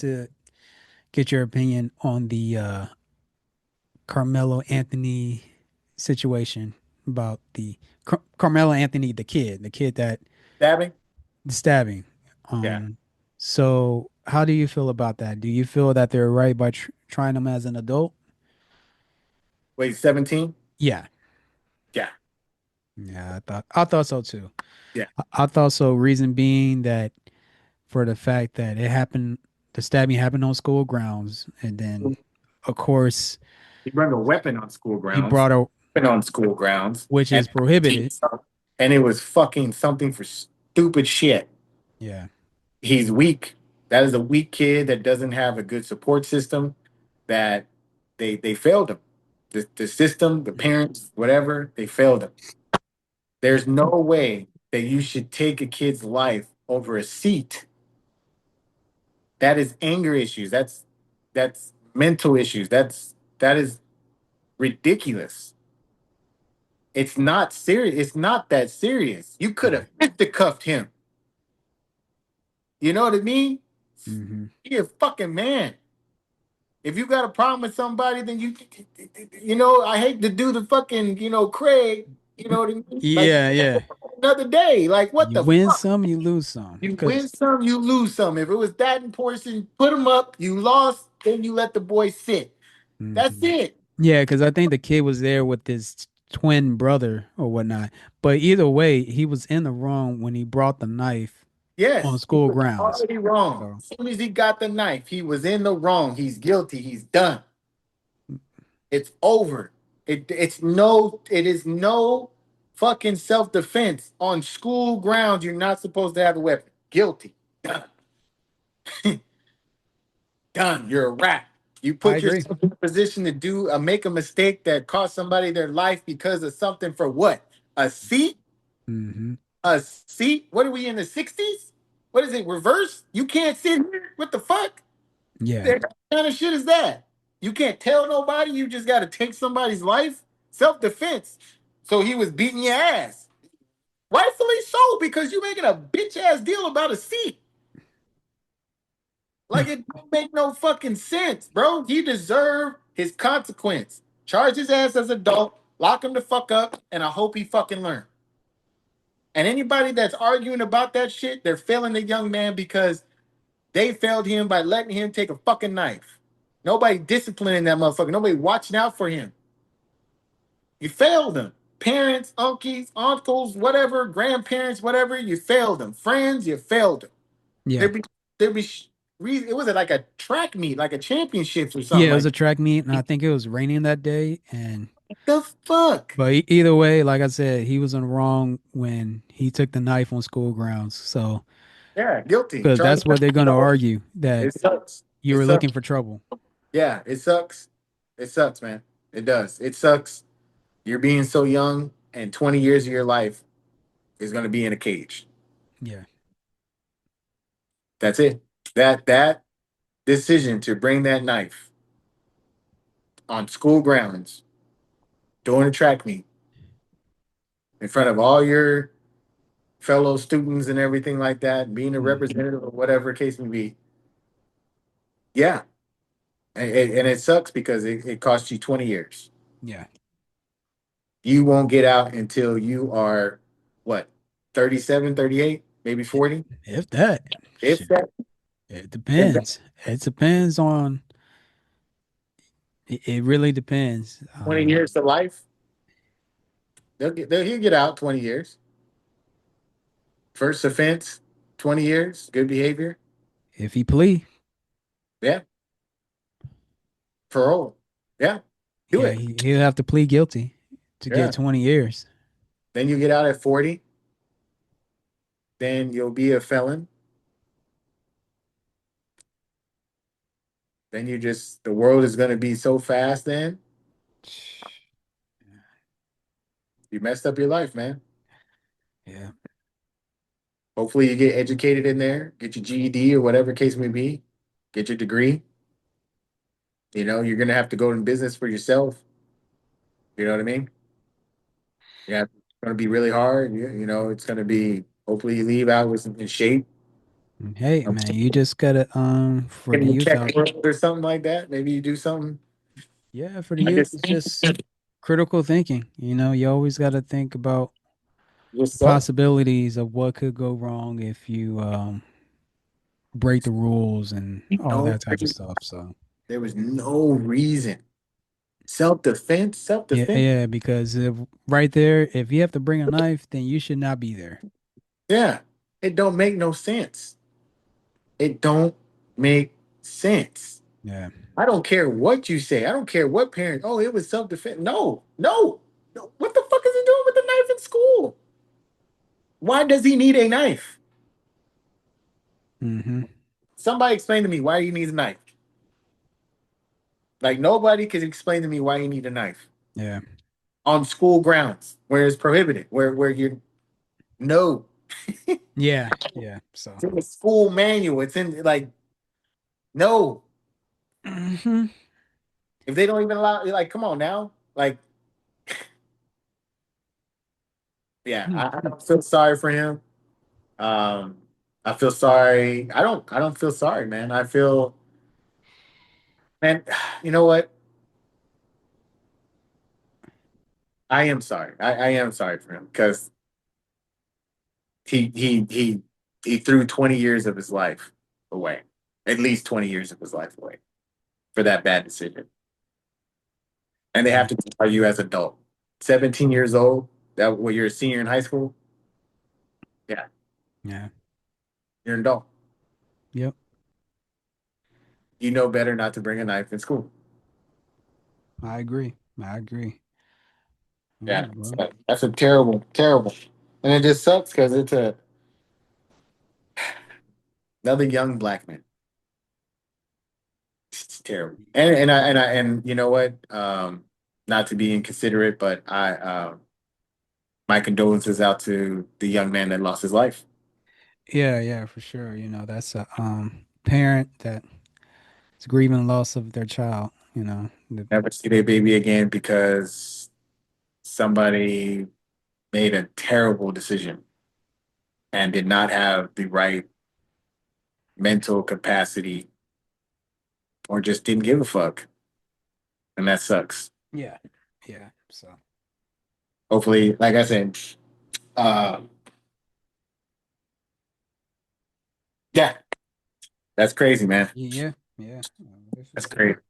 to get your opinion on the Carmelo Anthony situation about the Carmelo Anthony, the kid that Stabbing? the stabbing. Yeah. So how do you feel about that? Do you feel that they're right by trying him as an adult? Wait, 17? Yeah, Yeah. yeah, I thought so too. Yeah. I thought so. Reason being that for the fact that the stabbing happened on school grounds, and then of course He brought a weapon on school he grounds. brought a Weapon on school grounds. which is prohibited. And it was fucking something for stupid shit. Yeah. He's weak. That is a weak kid that doesn't have a good support system. That they failed him. The system, the parents, whatever, they failed him. There's no way that you should take a kid's life over a seat. That is anger issues. That's mental issues. That is ridiculous. It's not serious. It's not that serious. You could Yeah. have fisticuffed him. You know what I mean? Hmm. He a fucking man. If you got a problem with somebody, then you know, I hate to do the fucking, Craig, you know what I mean? Like Yeah, yeah. another day. Like what You the win fuck? some, you lose some. You win Cause some, you lose some. If it was that important, put him up. You lost, then you let the boy sit. That's Mhm. it. Yeah, because I think the kid was there with his twin brother or whatnot. But either way, he was in the wrong when he brought the knife on Yes, he school was grounds. already wrong. So As soon as he got the knife, he was in the wrong. He's guilty. He's done. It's over. It is no fucking self-defense. On school grounds, you're not supposed to have a weapon. Guilty. Done. Done. You're a rat. You I put agree. yourself in a position to make a mistake that cost somebody their life because of something for what? A seat? Hmm. A seat? What are we in the 60s? What is it? Reverse? You can't sit here? What the fuck? Yeah. What kind of shit is that? You can't tell nobody. You just got to take somebody's life. Self defense. So he was beating your ass. Rightfully so, because you making a bitch ass deal about a seat. Like it don't make no fucking sense, bro. He deserved his consequence. Charge his ass as adult, lock him the fuck up, and I hope he fucking learn. And anybody that's arguing about that shit, they're failing the young man because they failed him by letting him take a fucking knife. Nobody disciplining that motherfucker. Nobody watching out for him. You failed them. Parents, uncles, whatever, grandparents, whatever, you failed them. Friends, you failed them. Yeah. There'd be, there'd be, it was like a track meet, like a championships or something Yeah, it was like a track meet, and I think it was raining that day. And the fuck. but either way, like I said, he was in the wrong when he took the knife on school grounds. So Yeah, guilty. because Charge. that's what they're going to argue, that It sucks. you It were sucks. looking for trouble. Yeah, it sucks. It sucks, man. It does. It sucks. You're being so young, and 20 years of your life is going to be in a cage. Yeah. That's it. That decision to bring that knife on school grounds during a track meet in front of all your fellow students and everything like that, being a Hmm. representative or whatever case may be. Yeah, and it sucks because it costs you 20 years. Yeah. You won't get out until you are what, 37, 38, maybe 40, If that, if shit, that. it If that. depends. It depends on. It really depends. 20 years to life. He'll get out 20 years. First offense, 20 years, good behavior. If he plea, Yeah, parole. Yeah, do yeah, it. he'll have to plead guilty to get Yeah. 20 years. Then you get out at 40, then you'll be a felon. Then the world is going to be so fast then. You messed up your life, man. Yeah, Hopefully you get educated in there, get your GED or whatever case may be, get your degree. You're going to have to go in business for yourself. You know what I mean? Yeah, it's going to be really hard. It's going to be, hopefully you leave out with in shape. Hey, man, you just gotta for Can the you youth check out. or something like that? Maybe you do something. Yeah, for the I youth, just it's just critical thinking. You always gotta think about the just sucks. possibilities of what could go wrong if you break the rules and all No, that type of stuff. So there was no reason. Self defense, self yeah, defense. yeah, because if, right there, if you have to bring a knife, then you should not be there. Yeah, it don't make no sense. It don't make sense. Yeah. I don't care what you say. I don't care what parents. Oh, it was self defense. No, no, no. What the fuck is he doing with the knife in school? Why does he need a knife? Mm-hmm. Somebody explain to me why he needs a knife. Like nobody can explain to me why you need a knife Yeah. on school grounds where it's prohibited, where you no. Yeah. Yeah. So. It's in the school manual. It's in like no. Hmm. If they don't even allow, like, come on now. Like, yeah, I don't feel sorry for him. Um, I feel sorry. I don't feel sorry, man. I feel, man. You know what? I am sorry. I am sorry for him because he threw 20 years of his life away, at least 20 years of his life away for that bad decision. And they have Yeah. to tell you as adult, 17 years old, that when you're a senior in high school, yeah, Yeah. you're an adult. Yep. You know better not to bring a knife in school. I agree. I agree. All Yeah, right, bro. that's a terrible, terrible, and it just sucks because it's another young black man. It's terrible, and you know what? Not to be inconsiderate, but my condolences out to the young man that lost his life. Yeah, yeah, for sure. That's a parent that is grieving loss of their child, Never see their baby again because somebody made a terrible decision and did not have the right mental capacity or just didn't give a fuck, and that sucks. Yeah. Yeah. So Hopefully, like I said, uh, yeah, that's crazy, man. yeah, yeah. That's Definitely. crazy.